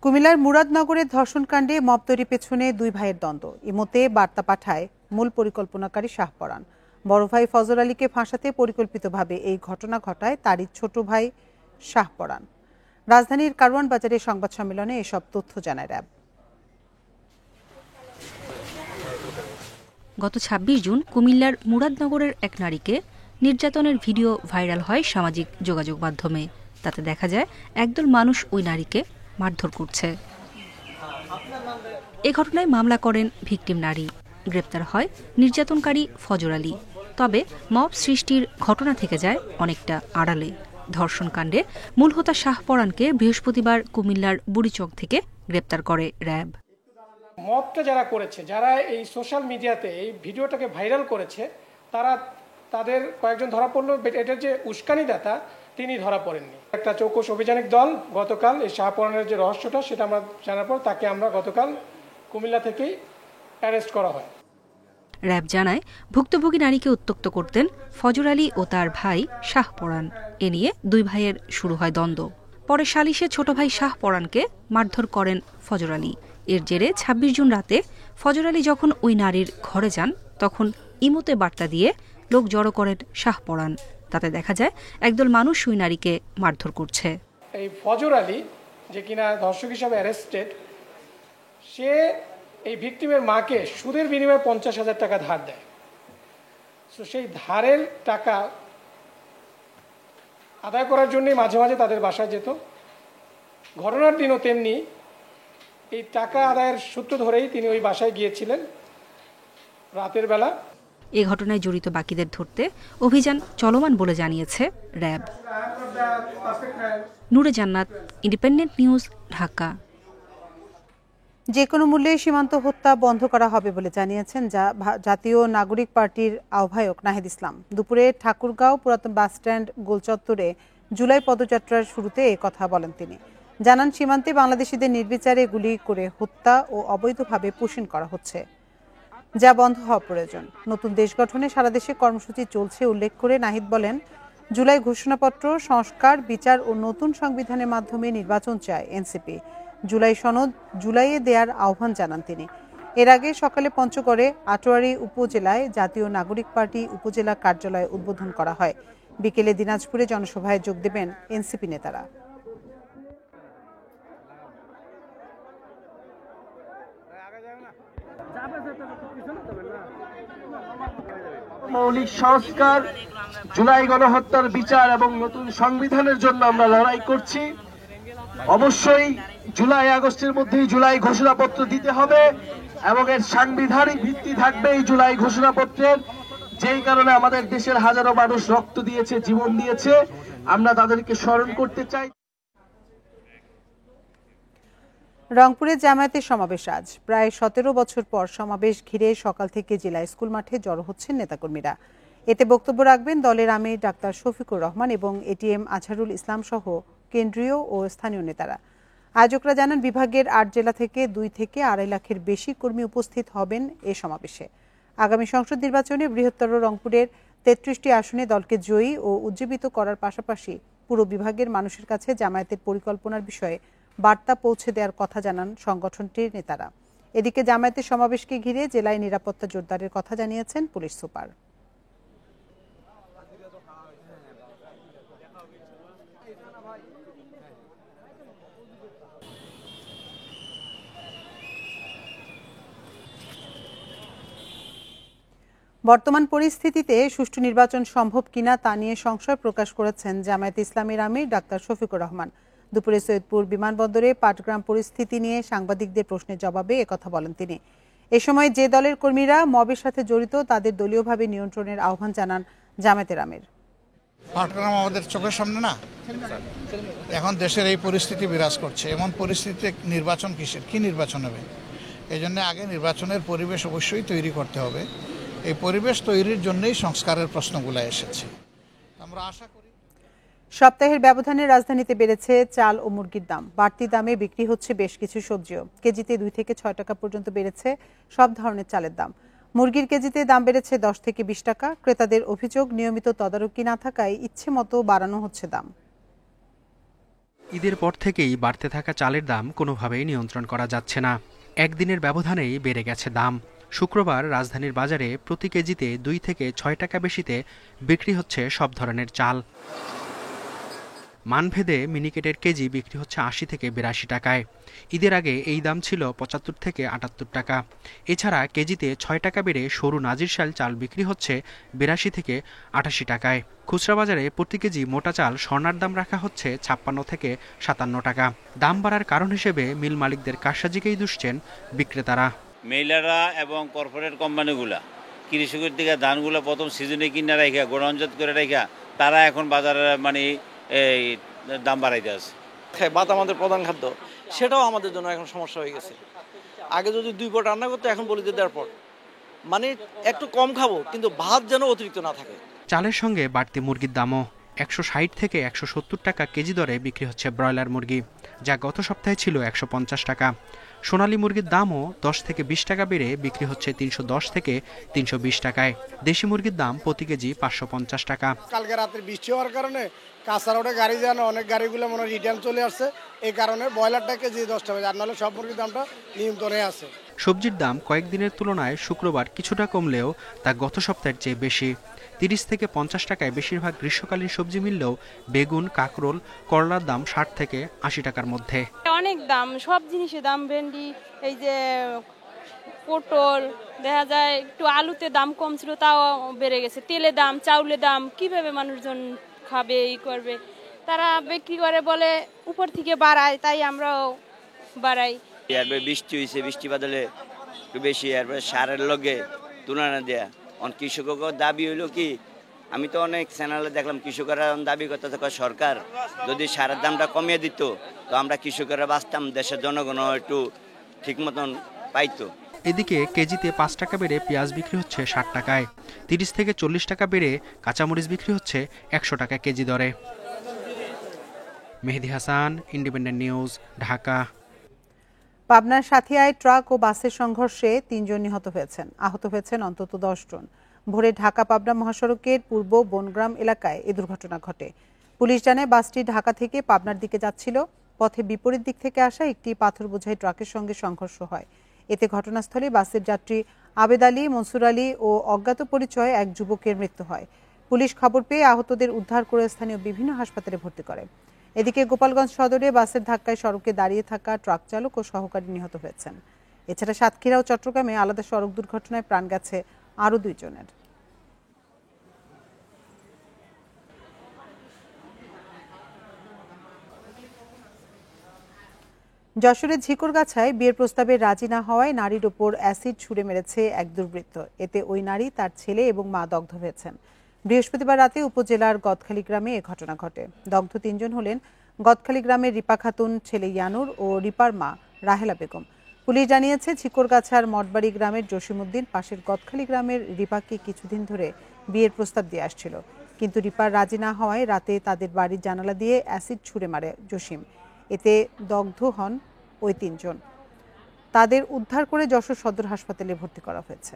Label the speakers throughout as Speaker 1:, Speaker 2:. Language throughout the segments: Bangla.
Speaker 1: কুমিল্লার মুরাদনগরের ধর্ষণকাণ্ডে মব তৈরির পেছনে দুই ভাইয়ের দ্বন্দ্ব। ইমোতে বার্তা পাঠায় মূল পরিকল্পনাকারী শাহপরাণ। বড় ভাই ফজর আলীকে ফাঁসাতে পরিকল্পিতভাবে এই ঘটনা ঘটায় তারই ছোট ভাই শাহপরাণ। রাজধানীর কারওয়ান বাজারে সংবাদ সম্মেলনে এসব তথ্য জানায় র্যাব।
Speaker 2: গত ২৬ জুন কুমিল্লার মুরাদনগরের এক নারীকে নির্যাতনের ভিডিও ভাইরাল হয় সামাজিক যোগাযোগ মাধ্যমে। তাতে দেখা যায় একদল মানুষ ওই নারীকে মারধর করছে। এ ঘটনায় মামলা করেন ভিকটিম নারী। গ্রেপ্তার হয় নির্যাতনকারী ফজর আলী। তবে মব সৃষ্টির ঘটনা থেকে যায় অনেকটা আড়ালে। ধর্ষণকাণ্ডে মূল হোতা শাহপরাণকে বৃহস্পতিবার কুমিল্লার বুড়িচক থেকে গ্রেপ্তার করে র্যাব।
Speaker 3: মবটা যারা করেছে, যারা এই সোশ্যাল মিডিয়াতে এই ভিডিওটাকে ভাইরাল করেছে, তাদের কয়েকজন ধরা পড়লো। এটার যে উস্কানিদাতা তিনি ধরা পড়েননি। একটা চৌকস অভিযানিক দল গতকাল এই শাহপরাণের যে রহস্যটা সেটা আমরা জানার পর তাকে আমরা গতকাল কুমিল্লা থেকেই অ্যারেস্ট করা হয়।
Speaker 2: র্যাব জানায় ভুক্তভোগী নারীকে উত্ত্যক্ত করতেন ফজর আলী ও তার ভাই শাহপরাণ। এ নিয়ে দুই ভাইয়ের শুরু হয় দ্বন্দ্ব। পরে সালিশে ছোট ভাই শাহপরাণকে মারধর করেন ফজর আলী। এর জেরে ২৬ জুন রাতে ফজর আলী যখন ওই নারীর ঘরে যান তখন ইমোতে বার্তা দিয়ে লোক জড়ো করেন শাহপরাণ। তাতে দেখা যায় একদল মানুষ ওই নারীকে মারধর করছে।
Speaker 3: এই ফজর আলী যে কিনা ধর্ষক হিসাবে অ্যারেস্টেড, সে এই ভিকটিমের মাকে সুদের বিনিময়ে ৫০,০০০ টাকা ধার দেয়। তো সেই ধারের টাকা আদায় করার জন্যই মাঝে মাঝে তাদের বাসায় যেত। ঘটনার দিনও তেমনি এই টাকা আদায়ের সূত্র ধরেই তিনি ওই বাসায় গিয়েছিলেন রাতের বেলা।
Speaker 2: এ ঘটনায় জড়িত বাকিদের ধরতে অভিযান চলমান বলে জানিয়েছে র্যাব। নূরে জান্নাত, ইন্ডিপেন্ডেন্ট নিউজ, ঢাকা।
Speaker 1: যে কোনো মূল্যে সীমান্ত হত্যা বন্ধ করা হবে বলে জানিয়েছেন জাতীয় নাগরিক পার্টির আহ্বায়ক নাহিদ ইসলাম। দুপুরে ঠাকুরগাঁও পুরাতন বাসস্ট্যান্ড গোলচত্বরে জুলাই পদযাত্রার শুরুতে এ কথা বলেন তিনি। জানান, সীমান্তে বাংলাদেশিদের নির্বিচারে গুলি করে হত্যা ও অবৈধভাবে পুশিং করা হচ্ছে, যা বন্ধ হওয়া প্রয়োজন। নতুন দেশ গঠনে সারা দেশে কর্মসূচি চলছে উল্লেখ করে নাহিদ বলেন, জুলাই ঘোষণাপত্র সংস্কার, বিচার ও নতুন সংবিধানের মাধ্যমে নির্বাচন চায় এনসিপি। জুলাই সনদ জুলাইয়ে দেওয়ার আহ্বান জানান তিনি। এর আগে সকালে পঞ্চগড়ে আটোয়ারী উপজেলায় জাতীয় নাগরিক পার্টি উপজেলা কার্যালয় উদ্বোধন করা হয়। বিকেলে দিনাজপুরে জনসভায় যোগ দেবেন এনসিপি নেতারা।
Speaker 4: মৌলিক সংস্কার, জুলাই গণহত্যার বিচার এবং নতুন সংবিধানের জন্য আমরা লড়াই করছি। অবশ্যই জুলাই আগস্টের মধ্যেই জুলাই ঘোষণাপত্র দিতে হবে এবং এর সাংবিধানিক ভিত্তি থাকবে এই জুলাই ঘোষণাপত্রের। যেই কারণে আমাদের দেশের হাজারো মানুষ রক্ত দিয়েছে, জীবন দিয়েছে, আমরা তাদেরকে স্মরণ করতে চাই।
Speaker 1: রংপুরে জামায়াতের সমাবেশ আজ। প্রায় ১৭ বছর পর সমাবেশ ঘিরে সকাল থেকে জেলা স্কুল মাঠে জড়ো হচ্ছেন নেতাকর্মীরা। এতে বক্তব্য রাখবেন দলের আমির ডাক্তার শফিকুর রহমান এবং এটিএম আজহারুল ইসলাম সহ কেন্দ্রীয় ও স্থানীয় নেতারা। আয়োজকরা জানান, বিভাগের ৮ জেলা থেকে ২ থেকে ২.৫ লাখের বেশি কর্মী উপস্থিত হবেন এ সমাবেশে। আগামী সংসদ নির্বাচনে বৃহত্তর রংপুরের ৩৩টি আসনে দলকে জয়ী ও উজ্জীবিত করার পাশাপাশি পুরো বিভাগের মানুষের কাছে জামায়াতের পরিকল্পনার বিষয়ে বার্তা পৌঁছে দেওয়ার কথা জানান সংগঠনটির নেতারা। এদিকে জামায়াতের সমাবেশকে ঘিরে জেলায় নিরাপত্তা জোরদারের কথা জানিয়েছেন পুলিশ সুপার। বর্তমান পরিস্থিতিতে সুষ্ঠু নির্বাচন সম্ভব কিনা তা নিয়ে সংশয় প্রকাশ করেছেন জামায়াতে ইসলামীর আমির ডাক্তার শফিকুর রহমান। দুপুরে সৈয়দপুর বিমানবন্দরে পাটগ্রাম পরিস্থিতি নিয়ে সাংবাদিকদের প্রশ্নের জবাবে একথা বলেন তিনি। এ সময় যে দলের কর্মীরা মবের সাথে জড়িত তাদের দলীয়ভাবে নিয়ন্ত্রণের আহ্বান জানান জামায়াতের আমির।
Speaker 5: পাটগ্রাম আমাদের চোখের সামনে না, এখন দেশের এই পরিস্থিতি বিরাজ করছে। এমন পরিস্থিতিতে নির্বাচন কিসের, কি নির্বাচন হবে? এই জন্য আগে নির্বাচনের পরিবেশ অবশ্যই তৈরি করতে হবে। এই পরিবেশ তৈরির জন্যই সংস্কারের প্রশ্নগুলো এসেছে। আমরা আশা করি
Speaker 1: সপ্তাহের ব্যবধানে রাজধানীতে বেড়েছে চাল ও মুরগির দাম। বাড়তি দামে বিক্রি হচ্ছে বেশ কিছু সবজিও। কেজিতে 2 থেকে 6 টাকা পর্যন্ত বেড়েছে সব ধরনের চালের দাম। মুরগির কেজিতে দাম বেড়েছে 10 থেকে 20 টাকা। ক্রেতাদের অভিযোগ, নিয়মিত তদারকি না থাকায় ইচ্ছে মতো বাড়ানো হচ্ছে দাম।
Speaker 6: ঈদের পর থেকেই বাড়তে থাকা চালের দাম কোনোভাবেই নিয়ন্ত্রণ করা যাচ্ছে না। একদিনের ব্যবধানেই বেড়ে গেছে দাম। শুক্রবার রাজধানীর বাজারে প্রতি কেজিতে 2 থেকে 6 টাকা বেশিতে বিক্রি হচ্ছে সব ধরনের চাল। মানভেদে মিনিকেটের কেজি বিক্রি হচ্ছে 80 থেকে 82 টাকায়। ঈদের আগে এই দাম ছিল 75 থেকে 78 টাকা। এছাড়া কেজিতে 6 টাকা বেড়ে সরু নাজিরশাল চাল বিক্রি হচ্ছে 82 থেকে 88 টাকায়। খুচরা বাজারে প্রতি কেজি মোটা চাল স্বর্ণার দাম রাখা হচ্ছে 56 থেকে 57 টাকা। দাম বাড়ার কারণ হিসেবে মিল মালিকদের কারসাজিকেই দুষছেন বিক্রেতারা।
Speaker 7: মেইলাররা এবং কর্পোরেট কোম্পানিগুলা কৃষকের দিকে ধানগুলো প্রথম সিজনে কিনে রাখা গোড়াঞ্জত করে রাখা তারা এখন বাজারে এই দাম বাড়াইতে আছে।
Speaker 8: ভাত আমাদের প্রধান খাদ্য, সেটাও আমাদের জন্য এখন সমস্যা হয়ে গেছে। আগে যদি 2 পট রান্না করতো, এখন বলি যে 1.5 পট। একটু কম খাবো, কিন্তু ভাত যেন অতিরিক্ত না থাকে।
Speaker 6: চালের সঙ্গে বাড়তি মুরগির দামও 160 থেকে 170 টাকা কেজি দরে বিক্রি হচ্ছে ব্রয়লার মুরগি, যা গত সপ্তাহে ছিল 150 টাকা। সোনালী মুরগির দামও 10 থেকে 20 টাকা বেড়ে বিক্রি হচ্ছে 310 থেকে 320 টাকায়। দেশি মুরগির দাম প্রতি কেজি 550 টাকা।
Speaker 9: কালকে রাতে বৃষ্টি হওয়ার কারণে কাঁচা রোডে গাড়ি যায় না, অনেক গাড়িগুলো মনে রিটার্ন চলে আসছে। এই কারণে ব্রয়লারটা কেজি 10 টাকা, আর নাহলে সব মুরগির দামটা নিয়ন্ত্রণে আছে।
Speaker 6: সবজির দাম কয়েকদিনের তুলনায় শুক্রবার কিছুটা কমলেও তা গত সপ্তাহের চেয়ে বেশি। 30 থেকে 50 টাকায় বেশিরভাগ গ্রীষ্মকালীন সবজি মিললেও বেগুন, কাঁকরোল, করলার দাম 60 থেকে 80 টাকার মধ্যে।
Speaker 10: অনেক দাম, সব জিনিসের দাম। ভেন্ডি, এই যে পটল, দেখা যায় একটু আলুতে দাম কম ছিল, তাও বেড়ে গেছে। তেলের দাম, চাউলের দাম, কিভাবে মানুষজন খাবে, এই করবে। তারা বিক্রি করে বলে উপর থেকে বাড়ায়, তাই আমরাও বাড়াই।
Speaker 7: এরপরে বৃষ্টি হয়েছে, বৃষ্টি বাদলে একটু বেশি, এরপরে সারের লগে তুলনা দেয়া। কৃষকের দাবি হইল কি, আমি তো অনেক চ্যানেলে দেখলাম কৃষকেরা দাবি করতে সরকার যদি সারের দামটা কমিয়ে দিত, তো আমরা কৃষকেরা বাঁচতাম, দেশের জনগণ একটু ঠিক মতন পাইতো।
Speaker 6: এদিকে কেজিতে 5 টাকা বেড়ে পেঁয়াজ বিক্রি হচ্ছে 60 টাকায়। 30 থেকে 40 টাকা বেড়ে কাঁচামরিচ বিক্রি হচ্ছে 100 টাকা কেজি দরে। Mehedi Hasan, independent news, Dhaka.
Speaker 1: পাবনার সাথিয়ায় ট্রাক ও বাসের সংঘর্ষে 3 জন নিহত হয়েছেন, আহত হয়েছেন অন্তত 10 জন। ভোরে ঢাকা পাবনা মহাসড়কের পূর্ব বনগ্রাম এলাকায় এই দুর্ঘটনা ঘটে। পুলিশ জানায় বাসটি ঢাকা থেকে পাবনার দিকে যাচ্ছিল। পথে বিপরীত দিক থেকে আসা একটি পাথর বোঝাই ট্রাকের সঙ্গে সংঘর্ষ হয়। এতে ঘটনাস্থলে বাসের যাত্রী আবেদ আলী, মনসুর আলী ও অজ্ঞাত পরিচয় এক যুবকের মৃত্যু হয়। পুলিশ খবর পেয়ে আহতদের উদ্ধার করে স্থানীয় বিভিন্ন হাসপাতালে ভর্তি করে। এদিকে গোপালগঞ্জ সদরে বাসের ধাক্কায় সড়কে দাঁড়িয়ে থাকা ট্রাক চালক ও সহকারী নিহত হয়েছেন। এছাড়া সাতক্ষীরা ও চট্টগ্রামে আলাদা সড়ক দুর্ঘটনায় প্রাণ গেছে আরও 2 জনের। যশোরের ঝিকরগাছায় বিয়ের প্রস্তাবে রাজি না হওয়ায় নারীর ওপর অ্যাসিড ছুড়ে মেরেছে এক দুর্বৃত্ত। এতে ওই নারী, তার ছেলে এবং মা দগ্ধ হয়েছেন। বৃহস্পতিবার রাতে উপজেলার গদখালি গ্রামে এ ঘটনা ঘটে। দগ্ধ 3 জন হলেন গদখালি গ্রামের রিপা খাতুন, ছেলে ইয়ানুর ও রিপার মা রাহেলা বেগম। পুলিশ জানিয়েছে ঝিকরগাছার মঠবাড়ি গ্রামের জসিমউদ্দিন পাশের গদখালি গ্রামের রিপাকে কিছুদিন ধরে বিয়ের প্রস্তাব দিয়ে আসছিল, কিন্তু রিপার রাজি না হওয়ায় রাতে তাদের বাড়ির জানালা দিয়ে অ্যাসিড ছুড়ে মারে জসিম। এতে দগ্ধ হন ওই 3 জন। তাদের উদ্ধার করে যশোর সদর হাসপাতালে ভর্তি করা হয়েছে।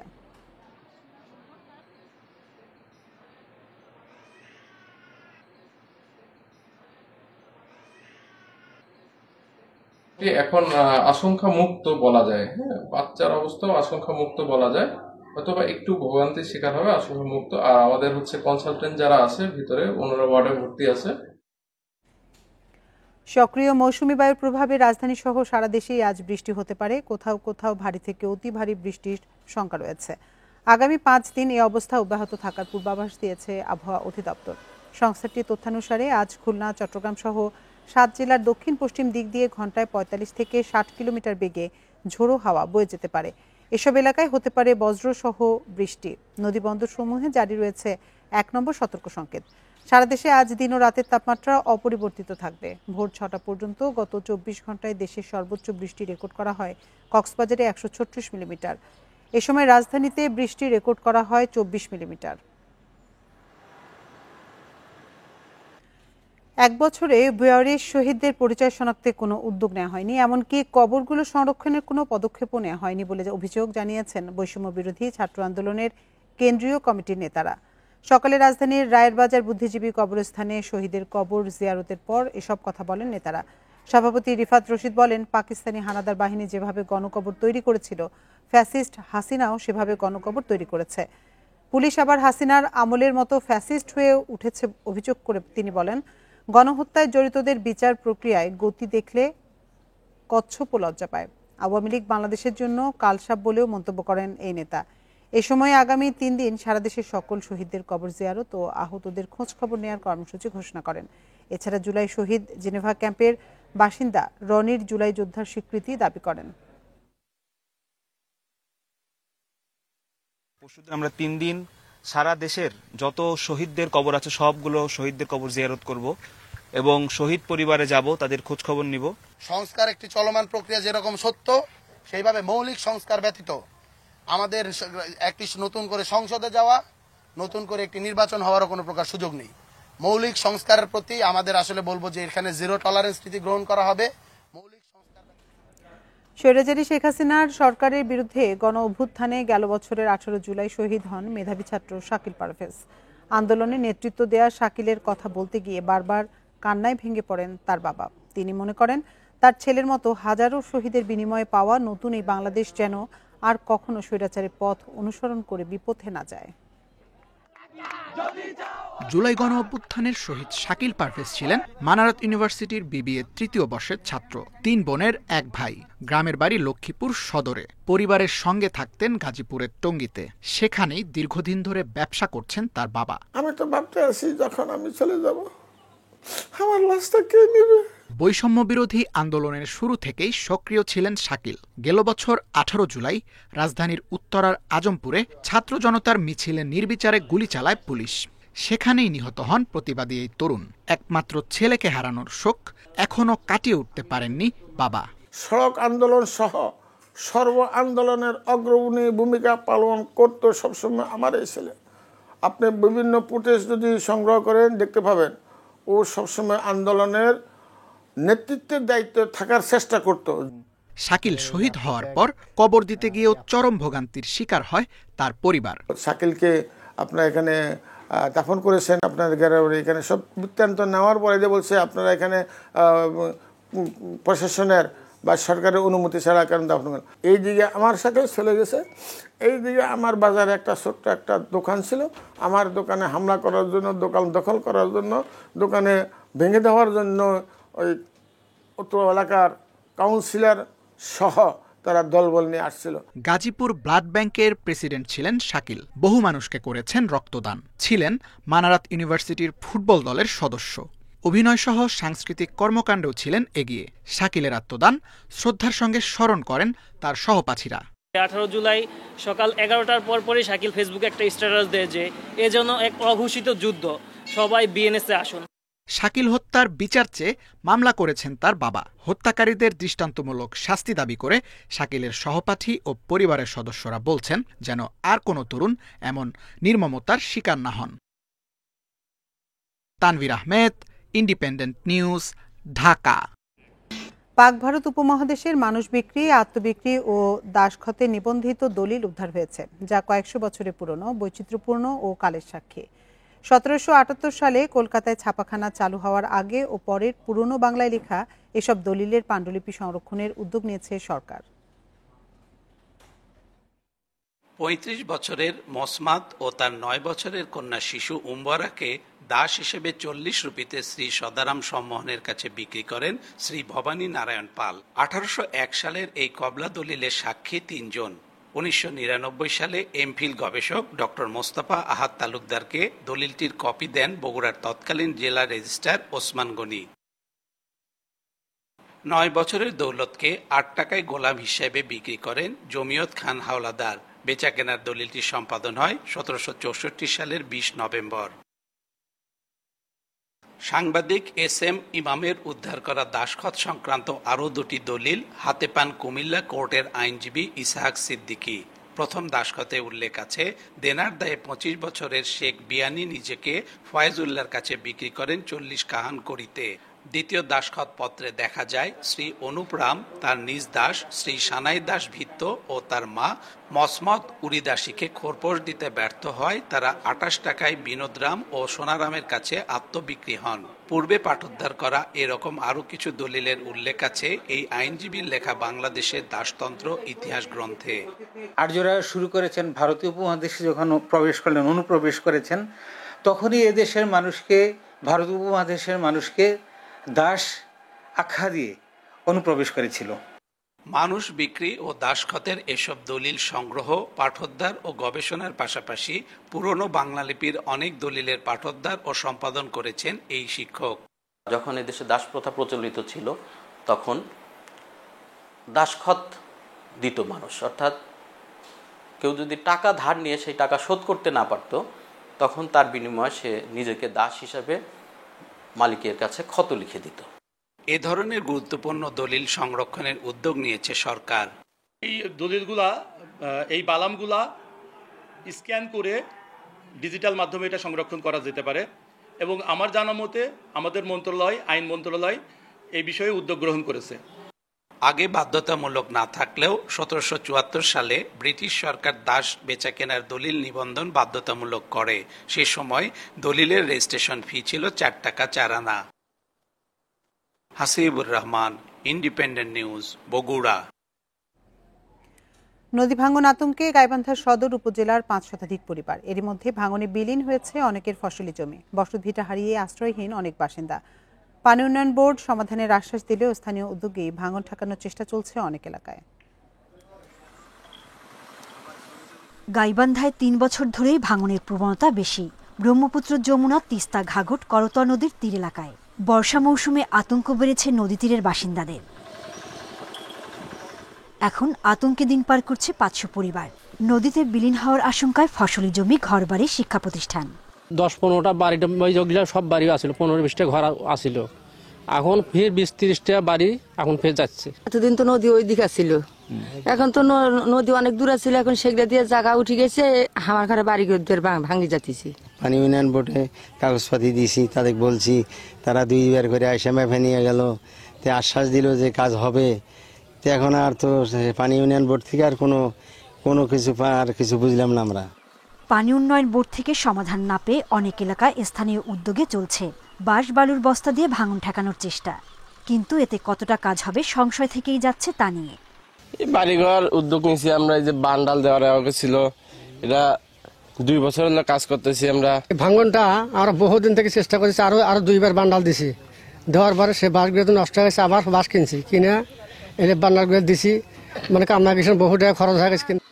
Speaker 11: এখন আশঙ্কা মুক্ত বলা যায়, হ্যাঁ, বাচ্চার অবস্থাও আশঙ্কা মুক্ত বলা যায়, অথবা একটু ভোগান্তির শিকার হবে, আশঙ্কা মুক্ত। আর আমাদের কনসালটেন্ট যারা আছে ভিতরে, ওনারা ওয়ার্ডে ভর্তি আছে।
Speaker 1: সক্রিয় মৌসুমী বায়ুর প্রভাবে রাজধানী সহ সারা দেশেই আজ বৃষ্টি হতে পারে। কোথাও কোথাও ভারী থেকে অতি ভারী বৃষ্টির শঙ্কা রয়েছে। আগামী 5 দিন এই অবস্থা অব্যাহত থাকার পূর্বাভাস দিয়েছে আবহাওয়া অধিদপ্তর। সংস্থাটির তথ্যানুসারে আজ খুলনা, চট্টগ্রাম সহ 7 জেলার দক্ষিণ পশ্চিম দিক দিয়ে ঘন্টায় 45 থেকে 60 কিলোমিটার বেগে ঝোড়ো হাওয়া বয়ে যেতে পারে। এসব এলাকায় হতে পারে বজ্রসহ বৃষ্টি। নদীবন্দর সমূহে জারি রয়েছে 1 নম্বর সতর্ক সংকেত। সারা দেশে আজ দিন ও রাতের তাপমাত্রা অপরিবর্তিত থাকবে। ভোর 6টা পর্যন্ত গত 24 ঘন্টায় দেশের সর্বোচ্চ বৃষ্টি রেকর্ড করা হয় কক্সবাজারে 136 মিলিমিটার। এ সময় রাজধানীতে বৃষ্টি রেকর্ড করা হয় 24 মিলিমিটার। 1 বছরে বুয়ারের শহীদদের পরিচয় শনাক্তে কোনো উদ্যোগ নেওয়া হয়নি, এমনকি কবরগুলো সংরক্ষণের কোনো পদক্ষেপও নেওয়া হয়নি বলে অভিযোগ জানিয়েছেন বৈষম্য বিরোধী ছাত্র আন্দোলনের কেন্দ্রীয় কমিটির নেতারা। সকালে রাজধানীর রায়েরবাজার বুদ্ধিজীবী কবরস্থানে শহীদের কবর জিয়ারতের পর এসব কথা বলেন নেতারা। সভাপতি রিফাত রশিদ বলেন, পাকিস্তানি হানাদার বাহিনী যেভাবে গণকবর তৈরি করেছিল, ফ্যাসিস্ট হাসিনাও সেভাবে গণকবর তৈরি করেছে। পুলিশ আবার হাসিনার আমলের মতো ফ্যাসিস্ট হয়ে উঠেছে অভিযোগ করে তিনি বলেন, গণহত্যায় জড়িতদের বিচার প্রক্রিয়ায় গতি দেখলে কচ্ছপও লজ্জা পায়। আওয়ামী লীগ বাংলাদেশের জন্য কালসাপ বলেও মন্তব্য করেন এই নেতা। এ সময় আগামী 3 দিন সারা দেশের সকল শহীদদের কবর জিয়ারত ও আহতদের খোঁজ খবর নেওয়ার কর্মসূচি ঘোষণা করেন। এছাড়া জুলাই শহীদ জেনেভা ক্যাম্পের বাসিন্দা রনির জুলাই যোদ্ধার স্বীকৃতি দাবি করেন।
Speaker 12: পরশুদিন আমরা 3 দিন সারা দেশের যত শহীদদের কবর আছে সবগুলো শহীদদের কবর জিয়ারত করব এবং শহীদ পরিবারে যাব, তাদের খোঁজ খবর নিব।
Speaker 13: সংস্কার একটি চলমান প্রক্রিয়া, যেরকম সত্য সেইভাবে মৌলিক সংস্কার ব্যতীত আমাদের একটি নতুন করে সংসদে যাওয়া, নতুন করে একটি নির্বাচন হওয়ারও কোনো প্রকার সুযোগ নেই। মৌলিক সংস্কারের প্রতি আমাদের আসলে বলবো যে এখানে জিরো টলারেন্স নীতি গ্রহণ করা হবে।
Speaker 1: স্বৈরাচারী শেখ হাসিনার সরকারের বিরুদ্ধে গণ অভ্যুত্থানে গেল বছরের 18 জুলাই শহীদ হন মেধাবী ছাত্র শাকিল পারভেজ। আন্দোলনে নেতৃত্ব দেয়া শাকিলের কথা বলতে গিয়ে বারবার কান্নায় ভেঙে পড়েন তার বাবা। তিনি মনে করেন, তার ছেলের মতো হাজারো শহীদের বিনিময়ে পাওয়া নতুন এই বাংলাদেশ যেন আর কখনো স্বৈরাচারের পথ অনুসরণ করে বিপথে না যায়।
Speaker 14: জুলাই গণ অভ্যুত্থানের শহীদ শাকিল পারভেজ ছিলেন মানারত ইউনিভার্সিটির বিবিএ 3য় বর্ষের ছাত্র। 3 বোনের 1 ভাই। গ্রামের বাড়ি লক্ষ্মীপুর সদরে। পরিবারের সঙ্গে থাকতেন গাজীপুরের টঙ্গীতে। সেখানেই দীর্ঘদিন ধরে ব্যবসা করছেন তার বাবা।
Speaker 15: আমি তো ভাবতে আছি যখন আমি চলে যাব আমার লাশটা কে নেবে।
Speaker 14: বৈষম্য বিরোধী আন্দোলনের শুরু থেকেই সক্রিয় ছিলেন শাকিল। গেল বছর 18 জুলাই রাজধানীর উত্তরার আজমপুরে ছাত্র জনতার মিছিলে নির্বিচারে গুলি চালায় পুলিশ। সেখানেই নিহত হন প্রতিবাদী এই তরুণ। একমাত্র ছেলেকে হারানোর শোক এখনো কাটিয়ে উঠতে পারেননি বাবা।
Speaker 15: সড়ক আন্দোলন সহ সর্ব আন্দোলনের অগ্রণী ভূমিকা পালন করত সবসময় আমার এই ছেলে। আপনি বিভিন্ন ফুটেজ যদি সংগ্রহ করেন দেখতে পাবেন, ও সবসময় আন্দোলনের নেতৃত্বের দায়িত্বে থাকার চেষ্টা করত।
Speaker 14: শাকিল শহীদ হওয়ার পর কবর দিতে গিয়েও চরম ভোগান্তির শিকার হয় তার পরিবার।
Speaker 15: শাকিলকে আপনার এখানে দাফন করেছেন, আপনার এখানে সব বৃত্তান্ত নেওয়ার পরে যে বলছে আপনারা এখানে প্রশাসনের বা সরকারের অনুমতি ছাড়া কেন দাফন করেন। এই দিকে আমার সাথে চলে গেছে। এই দিকে আমার বাজারে একটা ছোট্ট একটা দোকান ছিল, আমার দোকানে হামলা করার জন্য, দোকান দখল করার জন্য, দোকানে ভেঙে দেওয়ার জন্য ওই উত্তর এলাকার কাউন্সিলর সহ তারা দলবল নিয়ে আসছিল।
Speaker 14: গাজীপুর ব্লাড ব্যাংকের প্রেসিডেন্ট ছিলেন শাকিল। বহু মানুষকে করেছেন রক্তদান। ছিলেন মানারত ইউনিভার্সিটির ফুটবল দলের সদস্য। অভিনয় সহ সাংস্কৃতিক কর্মকাণ্ডেও ছিলেন এগিয়ে। শাকিলের আত্মদান শ্রদ্ধার সঙ্গে স্মরণ করেন তার সহপাঠীরা।
Speaker 16: 18 জুলাই সকাল 11টার পরই শাকিল ফেসবুকে একটা স্ট্যাটাস দেয় যে এ যেন এক অঘোষিত যুদ্ধ, সবাই বিএনএসে আসুন।
Speaker 14: শাকিল হত্যার বিচার চেয়ে মামলা করেছেন তার বাবা। হত্যাকারীদের দৃষ্টান্তমূলক শাস্তি দাবি করে শাকিলের সহপাঠী ও পরিবারের সদস্যরা বলছেন যেন আর কোনো তরুণ এমন নির্মমতার শিকার না হন। Tanvir Ahmed, independent news, Dhaka.
Speaker 1: পাক ভারত উপমহাদেশের মানুষ বিক্রি, আত্মবিক্রি ও দাসখতে নিবন্ধিত দলিল উদ্ধার হয়েছে, যা কয়েকশো বছরের পুরনো, বৈচিত্র্যপূর্ণ ও কালের সাক্ষী। 1778 সালে কলকাতায় ছাপাখানা চালু হওয়ার আগে ও পরের পুরনো বাংলায় লেখা এসব দলিলের পাণ্ডুলিপি সংরক্ষণের উদ্যোগ নিয়েছে সরকার।
Speaker 17: 35 বছরের মসমাত ও তার 9 বছরের কন্যা শিশু উম্বরাকে দাস হিসেবে 40 রুপিতে শ্রী সদারাম সম্মোহনের কাছে বিক্রি করেন শ্রী ভবানী নারায়ণ পাল। 1801 সালের এই কবলা দলিলের সাক্ষী 3 জন। 1999 সালে এমফিল গবেষক ডক্টর মোস্তফা আহাদ তালুকদারকে দলিলটির কপি দেন বগুড়ার তৎকালীন জেলা রেজিস্ট্রার ওসমান গনি। 9 বছরের দৌলতকে 8 টাকায় গোলাম হিসেবে বিক্রি করেন জমিয়ত খান হাওলাদার। বেচা কেনার দলিলটি সম্পাদন হয় 1764 সালের 20 নভেম্বর। সাংবাদিক SM ইমামের উদ্ধার করা দাসখত সংক্রান্ত আরও 2টি দলিল হাতে পান কুমিল্লা কোর্টের আইনজীবী ইসহাক সিদ্দিকী। প্রথম দাসখতে উল্লেখ আছে, দেনার দায়ে 25 বছরের শেখ বিয়ানি নিজেকে ফয়েজউল্লাহর কাছে বিক্রি করেন 40 কাহান করিতে। দ্বিতীয় দাসখত পত্রে দেখা যায় শ্রী অনুপ রাম তার নিজ দাস শ্রী সানাই দাস ভিত্ত ও তার মা মসমত উরিদাসীকে খোরপোশ দিতে ব্যর্থ হয়। তারা 28 টাকায় বিনোদ রাম ও সোনারামের কাছে আত্মবিক্রি হন। পূর্বে পাঠোদ্ধার করা এরকম আরো কিছু দলিলের উল্লেখ আছে এই আইনজীবীর লেখা বাংলাদেশের দাসতন্ত্র ইতিহাস গ্রন্থে।
Speaker 18: আর্যরা শুরু করেছেন ভারতীয় উপমহাদেশে যখন প্রবেশ করলেন, অনুপ্রবেশ করেছেন, তখনই এদেশের মানুষকে, ভারত উপমহাদেশের মানুষকে দাস আখ্যা দিয়ে অনুপ্রবেশ করেছিল।
Speaker 17: মানুষ বিক্রি ও দাসখতের এসব দলিল সংগ্রহ, পাঠোদ্ধার ও গবেষণার পাশাপাশি পুরনো বাংলা লিপির অনেক দলিলের পাঠোদ্ধার ও সম্পাদন করেছেন এই শিক্ষক।
Speaker 19: যখন এদেশে দাস প্রথা প্রচলিত ছিল তখন দাসখত দিত মানুষ, অর্থাৎ কেউ যদি টাকা ধার নিয়ে সেই টাকা শোধ করতে না পারত তখন তার বিনিময়ে সে নিজেকে দাস হিসাবে মালিকের কাছে খত লিখে দিত।
Speaker 17: এ ধরনের গুরুত্বপূর্ণ দলিল সংরক্ষণের উদ্যোগ নিয়েছে সরকার।
Speaker 20: এই দলিলগুলা, এই বালামগুলা স্ক্যান করে ডিজিটাল মাধ্যমে এটা সংরক্ষণ করা যেতে পারে এবং আমার জানা মতে আমাদের মন্ত্রণালয়, আইন মন্ত্রণালয় এই বিষয়ে উদ্যোগ গ্রহণ করেছে।
Speaker 17: আগে বাধ্যতামূলক না থাকলেও 1774 সালে ব্রিটিশ সরকার দাস বেচাকেনার দলিল নিবন্ধন বাধ্যতামূলক করে। সে সময় দলিলের রেজিস্ট্রেশন ফি ছিল 4 টাকা 4 আনা। Hasibur Rahman, independent news, Bogura.
Speaker 1: নদী ভাঙন আতঙ্কে গাইবান্ধা সদর উপজেলার 5 শতাধিক পরিবার। এর মধ্যে ভাঙনে বিলীন হয়েছে অনেকের ফসলি জমি। বসতভিটা হারিয়ে আশ্রয়হীন অনেক বাসিন্দা। পানি উন্নয়ন বোর্ড সমাধানের আশ্বাস দিলেও স্থানীয় উদ্যোগে ভাঙন ঠেকানোর চেষ্টা চলছে অনেক এলাকায়।
Speaker 21: গাইবান্ধায় 3 বছর ধরেই ভাঙনের প্রবণতা বেশি। ব্রহ্মপুত্র, যমুনা, তিস্তা, ঘাঘট, করতোয়া নদীর তীর এলাকায় বর্ষা মৌসুমে আতঙ্ক বেড়েছে নদী তীরের বাসিন্দাদের। এখন আতঙ্কে দিন পার করছে 500 পরিবার। নদীতে বিলীন হওয়ার আশঙ্কায় ফসলি জমি, ঘরবাড়ি, শিক্ষা প্রতিষ্ঠান।
Speaker 22: 10-15টা বাড়িটা সব বাড়ি আসছিল, 15-20টা ঘর আসছিল, এখন ফের 20-30টা বাড়ি এখন ফের যাচ্ছে।
Speaker 23: এতদিন তো নদী ওই দিকে ছিল, এখন তো নদী অনেক দূরে ছিল, এখন সেগুলো দিয়ে জায়গা উঠে গেছে, আমার ঘরে বাড়ি ভাঙি যাচ্ছে।
Speaker 24: পানি উন্নয়ন বোর্ডে কাগজপাতি দিয়েছি, তাদের বলছি, তারা 2বার করে আইসা ম্যাপে নিয়ে গেল, তে আশ্বাস দিল যে কাজ হবে। তো এখন আর তো পানি উন্নয়ন বোর্ড থেকে আর কোনো কিছু বুঝলাম না আমরা।
Speaker 21: পানি উন্নয়ন বোর্ড থেকে সমাধান না পেয়ে অনেক এলাকায় স্থানীয় উদ্যোগে চলছে বাঁশ বালুর বস্তা দিয়ে ভাঙন ঠেকানোর চেষ্টা। কিন্তু এতে কতটা কাজ হবে সংশয় থেকেই যাচ্ছে তা নিয়ে।
Speaker 22: বাড়িঘর উদ্যোগ নিয়েছি আমরা, এই যে বান্ডাল দেওয়ার ছিল, এটা 2 বছর হলো কাজ করতেছি আমরা।
Speaker 25: ভাঙনটা আমরা বহুদিন থেকে চেষ্টা করেছি, আরো 2বার বান্ডাল দিছি, দেওয়ার পরে সে বাঁশগুলো তো নষ্ট হয়েছে, আবার বাঁশ কিনছি, কিনে এলে বান্ডালগুলো দিছি, মানে কামনা গেছেন, বহু টাকা খরচ হয়ে গেছে।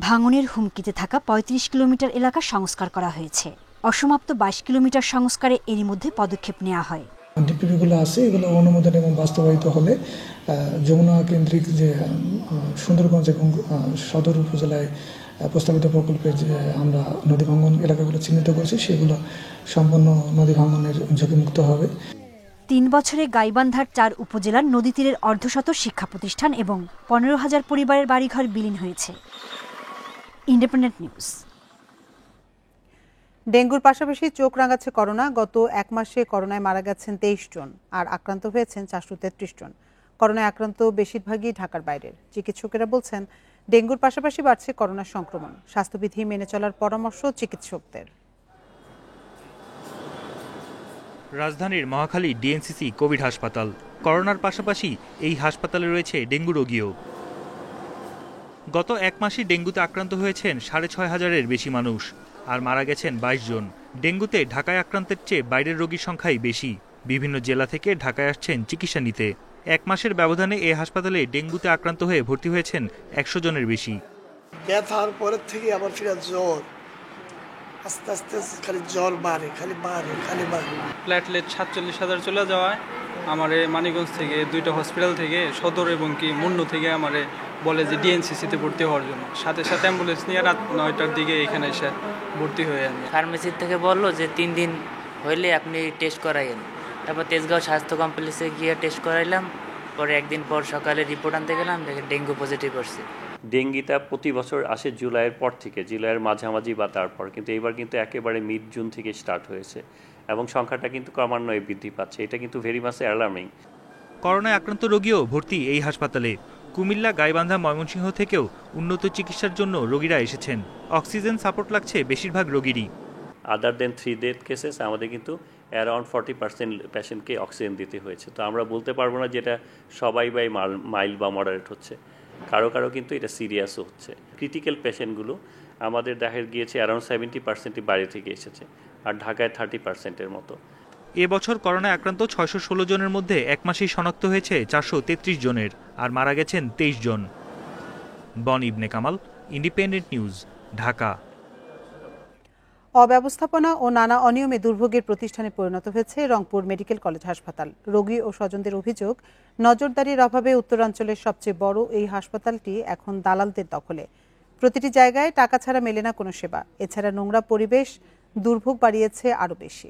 Speaker 21: ভাঙনের হুমকিতে থাকা 35 কিলোমিটার এলাকা সংস্কার করা হয়েছে। অসমাপ্ত 22 কিলোমিটার সংস্কারে এরই মধ্যে পদক্ষেপ নেওয়া হয়।
Speaker 26: ডিপিপিগুলো আছে, এগুলো অনুমোদন এবং বাস্তবায়িত হলে যমুনা কেন্দ্রিক যে সুন্দরগঞ্জ এবং সদর উপজেলায় প্রস্তাবিত প্রকল্পে যে আমরা নদী ভাঙন এলাকাগুলো চিহ্নিত করেছি, সেগুলো সম্পূর্ণ নদী ভাঙনের ঝুঁকিমুক্ত হবে।
Speaker 21: 3 বছরে গাইবান্ধার 4 উপজেলার নদী তীরের অর্ধশত শিক্ষা প্রতিষ্ঠান এবং 15,000 পরিবারের বাড়িঘর বিলীন হয়েছে। Independent news.
Speaker 1: ডেঙ্গুর পাশাপাশি চোখ রাঙাচ্ছে করোনা। গত 1 মাসে করোনায় মারা গেছেন 23 জন আর আক্রান্ত হয়েছেন 433 জন। করোনায় আক্রান্ত বেশিরভাগই ঢাকার বাইরের। চিকিৎসকেরা বলছেন ডেঙ্গুর পাশাপাশি বাড়ছে করোনা সংক্রমণ। স্বাস্থ্যবিধি মেনে চলার পরামর্শ চিকিৎসকদের।
Speaker 27: রাজধানীর মহাখালী ডিএনসিসি কোভিড হাসপাতাল। করোনার পাশাপাশি এই হাসপাতালে রয়েছে ডেঙ্গু রোগীও। গত 1 মাসে ডেঙ্গুতে আক্রান্ত হয়েছেন 6,500-এর বেশি মানুষ আর মারা গেছেন 22 জন। ডেঙ্গুতে ঢাকায় আক্রান্তের চেয়ে বাইরের রোগীর সংখ্যাই বেশি। বিভিন্ন জেলা থেকে ঢাকায় আসছেন চিকিৎসা নিতে। 1 মাসের ব্যবধানে এই হাসপাতালে ডেঙ্গুতে আক্রান্ত হয়ে ভর্তি হয়েছেন 100 জনের বেশি।
Speaker 28: ব্যথার পরের থেকে আবার ফিরে জ্বর, আস্তে আস্তে খালি জ্বর বাড়ে, খালি বাড়ে।
Speaker 29: প্লেটলেট 47,000 চলে যাওয়ায় আমারে মানিকগঞ্জ থেকে 2টা হসপিটাল থেকে সদর এবং মুন্নু থেকে আমারে বলে যে ডিএনসিসিতে ভর্তি হওয়ার জন্য। সাথে সাথে অ্যাম্বুলেন্স নিয়ে রাত 9টার দিকে এখানে এসে ভর্তি হয়ে আমি।
Speaker 30: ফার্মেসির থেকে বললো যে 3 দিন হইলে আপনি টেস্ট করাইন। তারপর তেজগাঁও স্বাস্থ্য কমপ্লেক্সে গিয়ে টেস্ট করাইলাম। পরে একদিন পর সকালে রিপোর্ট আনতে গেলাম, দেখে ডেঙ্গু পজিটিভ আসছে।
Speaker 31: ডেঙ্গিটা প্রতি বছর আসে জুলাইয়ের পর থেকে, জুলাইয়ের মাঝামাঝি বা তারপর, কিন্তু এবার কিন্তু একেবারে মিড জুন থেকে স্টার্ট হয়েছে এবং সংখ্যাটা কিন্তু ক্রমান্বয়ে বৃদ্ধি পাচ্ছে। এটা কিন্তু ভেরি মাচ অ্যালার্মিং।
Speaker 27: করোনায় আক্রান্ত রোগীও ভর্তি এই হাসপাতালে। কুমিল্লা, গাইবান্ধা, ময়মনসিংহ থেকেও উন্নত চিকিৎসার জন্য রোগীরা এসেছেন। অক্সিজেন সাপোর্ট লাগছে বেশিরভাগ রোগীরই।
Speaker 31: আদার দেন 3 ডেথ কেসেস আমাদের কিন্তু অ্যারাউন্ড 40% পেশেন্টকে অক্সিজেন দিতে হয়েছে। তো আমরা বলতে পারবো না যে এটা সবাই বাই মাইল্ড বা মডারেট হচ্ছে, কারো কারো কিন্তু এটা সিরিয়াসও হচ্ছে। ক্রিটিক্যাল পেশেন্টগুলো আমাদের দেখা গিয়েছে অ্যারাউন্ড 70%ই বাইরে থেকে এসেছে, আর ঢাকায় 30%-এর মতো।
Speaker 27: এবছর করোনায় আক্রান্ত 616 জনের মধ্যে এক মাসেই শনাক্ত হয়েছে 433 জনের, আর মারা গেছেন 23 জন। বন ইবনে কামাল, ইন্ডিপেন্ডেন্ট নিউজ, ঢাকা।
Speaker 1: অব্যবস্থাপনা ও নানা অনিয়মে দুর্ভোগের প্রতিষ্ঠানে পরিণত হয়েছে রংপুর মেডিকেল কলেজ হাসপাতাল। রোগী ও স্বজনদের অভিযোগ, নজরদারির অভাবে উত্তরাঞ্চলের সবচেয়ে বড় এই হাসপাতালটি এখন দালালদের দখলে। প্রতিটি জায়গায় টাকা ছাড়া মেলে না কোনো সেবা। এছাড়া নোংরা পরিবেশ দুর্ভোগ বাড়িয়েছে আরও বেশি।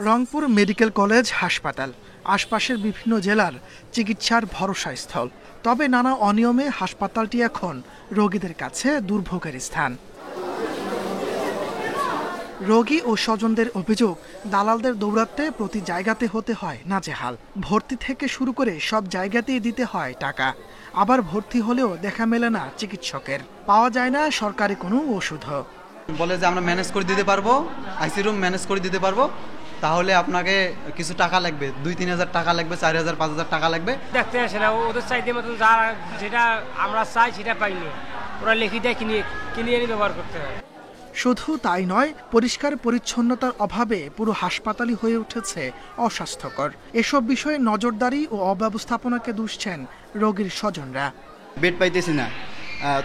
Speaker 2: রংপুর মেডিকেল কলেজ হাসপাতাল আশপাশের বিভিন্ন জেলার চিকিৎসার ভরসাস্থল। তবে নানা অনিয়মে হাসপাতালটি এখন রোগীদের কাছে দুর্ভোগের স্থান। রোগী ও স্বজনদের অভিযোগ, দালালদের দৌরাত্মে প্রতি জায়গাতে হতে হয় নাজেহাল। ভর্তি থেকে শুরু করে সব জায়গাতেই দিতে হয় টাকা। আবার ভর্তি হলেও দেখা মেলে না চিকিৎসকের, পাওয়া যায় না সরকারি কোনো ওষুধও।
Speaker 3: বলে যে আমরা ম্যানেজ করে দিতে পারবো, আইসি রুম ম্যানেজ করে দিতে পারবো, তাহলে আপনাকে কিছু টাকা লাগবে, 2-3 হাজার টাকা লাগবে, 4 হাজার 5 হাজার টাকা লাগবে।
Speaker 4: দেখতে আসে না, ওদের চাইতে মতন যেটা আমরা চাই সেটা পাইনি, ওরা লিখি দেয় কিনে এনে ব্যবহার করতে হয়।
Speaker 2: শুধু তাই নয়, পরিষ্কার পরিচ্ছন্নতার অভাবে পুরো হাসপাতালই হয়ে উঠেছে অস্বাস্থ্যকর। এসব বিষয়ে নজরদারি ও অব্যবস্থাপনাকে দুষছেন রোগীর স্বজনরা।
Speaker 5: বেড পাইতেছি না,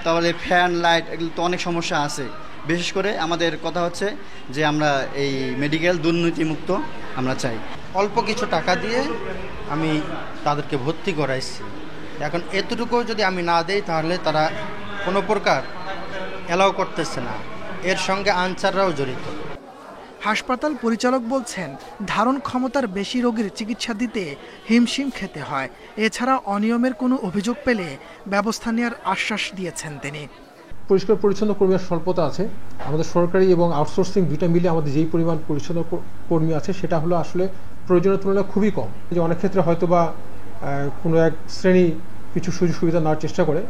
Speaker 5: তাহলে ফ্যান লাইট এগুলো তো অনেক সমস্যা আছে। বিশেষ করে আমাদের কথা হচ্ছে যে আমরা এই মেডিকেল দুর্নীতিমুক্ত আমরা চাই।
Speaker 6: অল্প কিছু টাকা দিয়ে আমি তাদেরকে ভর্তি করাইছি, এখন এতটুকু যদি আমি না দেই তাহলে তারা কোনো প্রকার অ্যালাউ করতেছে না, এর সঙ্গে আনসাররাও জড়িত।
Speaker 2: হাসপাতাল পরিচালক বলছেন, ধারণ ক্ষমতার বেশি রোগীর চিকিৎসা দিতে হিমশিম খেতে হয়। এছাড়া অনিয়মের কোনো অভিযোগ পেলে ব্যবস্থা নেওয়ার আশ্বাস দিয়েছেন তিনি।
Speaker 7: পরিষ্কার পরিচ্ছন্ন কর্মীর স্বল্পতা আছে। আমাদের সরকারি এবং আউটসোর্সিং দুইটা মিলে আমাদের যেই পরিমাণ পরিচ্ছন্ন কর্মী আছে সেটা হলো আসলে প্রয়োজনের তুলনায় খুবই কম। যে অনেক ক্ষেত্রে হয়তো বা কোনো এক শ্রেণী কিছু সুযোগ সুবিধা নেওয়ার চেষ্টা করে।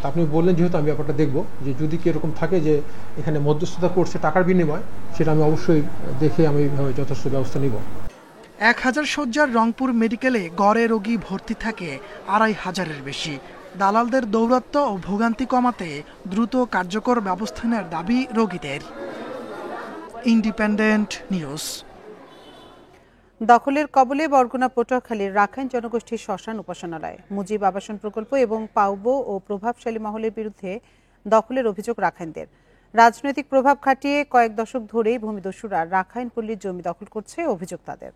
Speaker 7: আপনি বললেন যেহেতু আমি ব্যাপারটা দেখব, যে যদি কি এরকম থাকে যে এখানে মধ্যস্থতা করছে টাকার বিনিময়, সেটা আমি অবশ্যই দেখে আমি যথেষ্ট ব্যবস্থা নিব।
Speaker 2: 1000 শয্যার রংপুর মেডিকেলে গড়ে রোগী ভর্তি থাকে 2500-এর বেশি। দালালদের দৌরাত্ম্য ও ভোগান্তি কমাতে দ্রুত কার্যকর ব্যবস্থা নেওয়ার দাবি রোগীদের। Independent news.
Speaker 1: দখলের কবলে বরগুনা পটুয়াখালীর রাখাইন জনগোষ্ঠীর শ্মশান উপাসনালয়। মুজিব আবাসন প্রকল্প এবং পাউবো ও প্রভাবশালী মহলের বিরুদ্ধে দখলের অভিযোগ রাখাইনদের। রাজনৈতিক প্রভাব খাটিয়ে কয়েক দশক ধরেই ভূমিদস্যুরা রাখাইন পল্লীর জমি দখল করছে, অভিযোগ তাদের।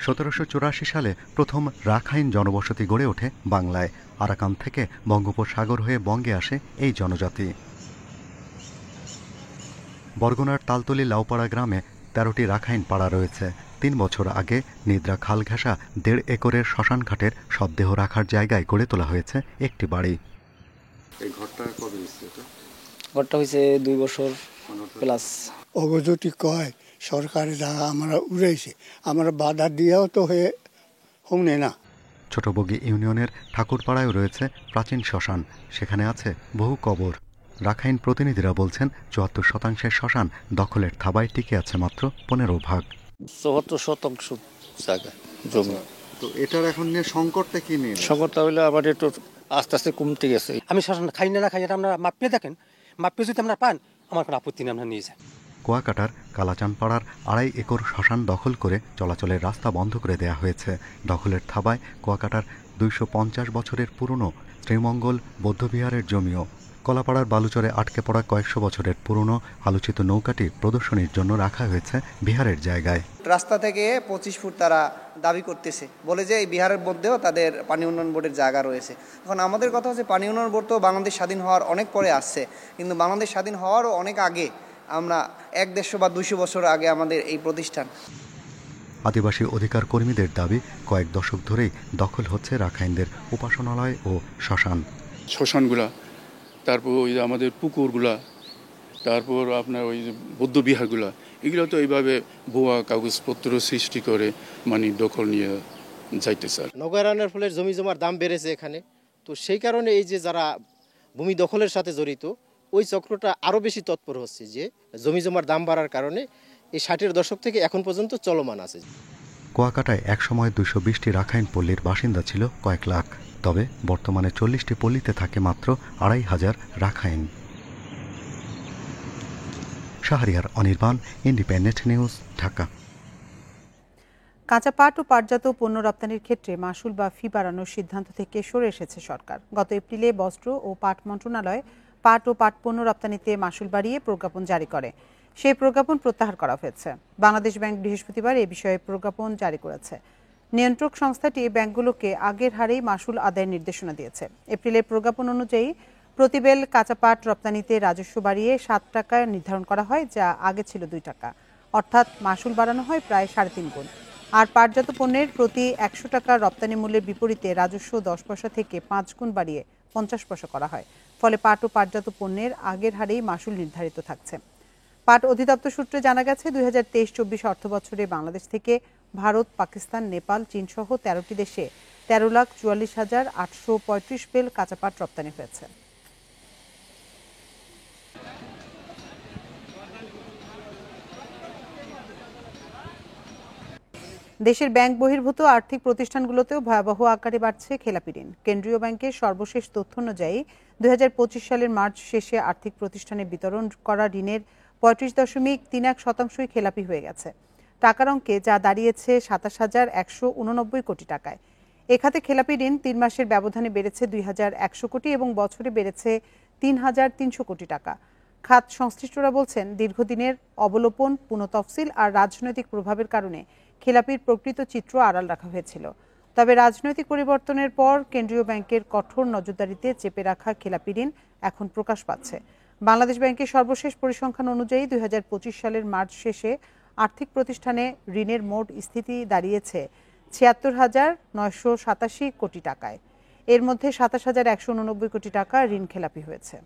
Speaker 8: 1784 সালে প্রথম রাখাইন জনবসতি গড়ে ওঠে বাংলায়। আরাকান থেকে বঙ্গোপসাগর হয়ে বঙ্গে আসে এই জনজাতি। বরগুনার তালতলি লাউপাড়া গ্রামে 13টি রাখাইন পাড়া রয়েছে। 3 বছর আগে নিদ্রা খাল ঘেঁষা 1.5 একরের শ্মশান ঘাটের শবদেহ রাখার জায়গায় গড়ে তোলা হয়েছে একটি বাড়ি।
Speaker 9: এই ঘরটা কবে হয়েছে?
Speaker 10: ঘরটা হয়েছে 2 বছর প্লাস।
Speaker 11: অগজটি কয় সরকারি জায়গা আমরা উড়াইছে, আমরা বাধা দিয়েও তো হয়ে হোমনে না।
Speaker 8: ছোটবগি ইউনিয়নের ঠাকুরপাড়ায় রয়েছে প্রাচীন শ্মশান, সেখানে আছে বহু কবর। রাখাইন প্রতিনিধিরা বলছেন 74% শ্মশান দখলের থাবায় টিকে আছে মাত্র 15%।
Speaker 9: 74% জায়গা জমি। তো এটার এখন নিয়ে সংকটটা কি নিয়ে? সংকটটা হইলে আবার একটু আস্তে আস্তে কমতে গেছে।
Speaker 10: আমি শ্মশান খাই না খাই, এটা আমরা মাপিয়ে দেখেন, মাপিয়ে যদি আমরা পান আমার কোনো আপত্তি নেই, আমরা নিয়ে যাই।
Speaker 8: কুয়াকাটার কালাচানপাড়ার 2.5 একর শ্মশান দখল করে চলাচলের রাস্তা বন্ধ করে দেয়া হয়েছে। দখলের থাবায় কুয়াকাটার 250 বছরের পুরনো শ্রীমঙ্গল বৌদ্ধবিহারের জমিও। কলাপাড়ার বালুচরে আটকে পড়া কয়েকশো বছরের পুরনো আলোচিত নৌকাটি প্রদর্শনীর জন্য রাখা হয়েছে বিহারের জায়গায়।
Speaker 12: রাস্তা থেকে 25 ফুট তারা দাবি করতেছে, বলে যে এই বিহারের মধ্যেও তাদের পানি উন্নয়ন বোর্ডের জায়গা রয়েছে। এখন আমাদের কথা হচ্ছে পানি উন্নয়ন বোর্ড তো বাংলাদেশ স্বাধীন হওয়ার অনেক পরে আসছে, কিন্তু বাংলাদেশ স্বাধীন হওয়ারও অনেক আগে, আমরা 150 বা 200 বছর আগে আমাদের এই প্রতিষ্ঠান।
Speaker 8: আদিবাসী অধিকার কর্মীদের দাবি, কয়েক দশক ধরেই দখল হচ্ছে রাখাইনদের উপাসনালয় ও শ্মশান।
Speaker 32: শ্মশানগুলো
Speaker 13: তারপর ওই যে আমাদের পুকুরগুলা, তারপর আপনার ওই যে বৌদ্ধ বিহারগুলা, এগুলো তো এইভাবে ভুয়া কাগজপত্র সৃষ্টি করে মানে দখল নিয়ে যাইতে স্যার।
Speaker 14: নগরায়নের ফলে জমি জমার দাম বেড়েছে এখানে, তো সেই কারণে এই যে যারা ভূমি দখলের সাথে জড়িত ওই চক্রটা আরও বেশি তৎপর হচ্ছে, যে জমি জমার দাম বাড়ার কারণে এই 60-এর দশক থেকে এখন পর্যন্ত চলমান আছে।
Speaker 8: কুয়াকাটায় একসময় 220টি রাখাইন পল্লীর বাসিন্দা ছিল কয়েক লাখ, তবে বর্তমানে 40টি পল্লীতে থাকে মাত্র 2500 Rakhine. Shahriar Anirban, independent news, Dhaka.
Speaker 1: কাঁচা পাট ও পাটজাত পণ্য রপ্তানির ক্ষেত্রে মাসুল বা ফি বাড়ানোর সিদ্ধান্ত থেকে সরে এসেছে সরকার। গত এপ্রিলে বস্ত্র ও পাট মন্ত্রণালয় পাট ও পাট পণ্য রপ্তানিতে মাসুল বাড়িয়ে প্রজ্ঞাপন জারি করে। সেই প্রজ্ঞাপন প্রত্যাহার করা হয়েছে। বাংলাদেশ ব্যাংক বৃহস্পতিবার এ বিষয়ে প্রজ্ঞাপন জারি করেছে। নিয়ন্ত্রক সংস্থাটি ব্যাংকগুলোকে আগের হারেই মাসুল আদায়ের নির্দেশনা দিয়েছে। এপ্রিলের প্রজ্ঞাপন অনুযায়ী প্রতিবেল কাঁচা পাট রপ্তানিতে রাজস্ব বাড়িয়ে 7 টাকা নির্ধারণ করা হয়, যা আগে ছিল 2 টাকা, অর্থাৎ মাসুল বাড়ানো হয় প্রায় 3.5 গুণ। আর পাটজাত পণ্যের প্রতি 100 টাকা রপ্তানি মূল্যের বিপরীতে রাজস্ব 10 পয়সা থেকে 5 গুণ বাড়িয়ে 50 পয়সা করা হয়। ফলে পাট ও পাটজাত পণ্যের আগের হারেই মাসুল নির্ধারিত থাকছে। পাট অধিদপ্তর সূত্রে জানা গেছে 2023-24 অর্থবছরে বাংলাদেশ থেকে ভারত, পাকিস্তান, নেপাল, চীন সহ 13টি দেশে 13,44,835 বেল কাঁচা পাট রপ্তানি হয়েছে। দেশের ব্যাংক বহির্ভূত আর্থিক প্রতিষ্ঠানগুলোতেও ভয়াবহ আকারে বাড়ছে খেলাপি ঋণ। কেন্দ্রীয় ব্যাংকের সর্বশেষ তথ্য অনুযায়ী 2025 সালের মার্চ শেষে আর্থিক প্রতিষ্ঠানে বিতরণ করা ঋণের 35.31% খেলাপি হয়ে গেছে টাকার অঙ্কে, যা দাঁড়িয়েছে 27,189 কোটি টাকায়। এ খাতে খেলাপি ঋণ 3 মাসের ব্যবধানে বেড়েছে 2,100 কোটি এবং বছরে বেড়েছে 3,300 কোটি টাকা। খাত সংশ্লিষ্টরা বলছেন, দীর্ঘদিনের অবলোপন, পুনঃতফসিল আর রাজনৈতিক প্রভাবের কারণে খেলাপির প্রকৃত চিত্র আড়াল রাখা হয়েছিল। তবে রাজনৈতিক পরিবর্তনের পর কেন্দ্রীয় ব্যাংকের কঠোর নজরদারিতে চেপে রাখা খেলাপি ঋণ এখন প্রকাশ পাচ্ছে। বাংলাদেশ ব্যাংকের সর্বশেষ পরিসংখ্যান অনুযায়ী 2025 সালের মার্চ শেষে আর্থিক প্রতিষ্ঠানে ঋণের মোট স্থিতি দাঁড়িয়েছে 76,987 কোটি টাকায়। এর মধ্যে 27,189 কোটি টাকা ঋণ খেলাপি হয়েছে।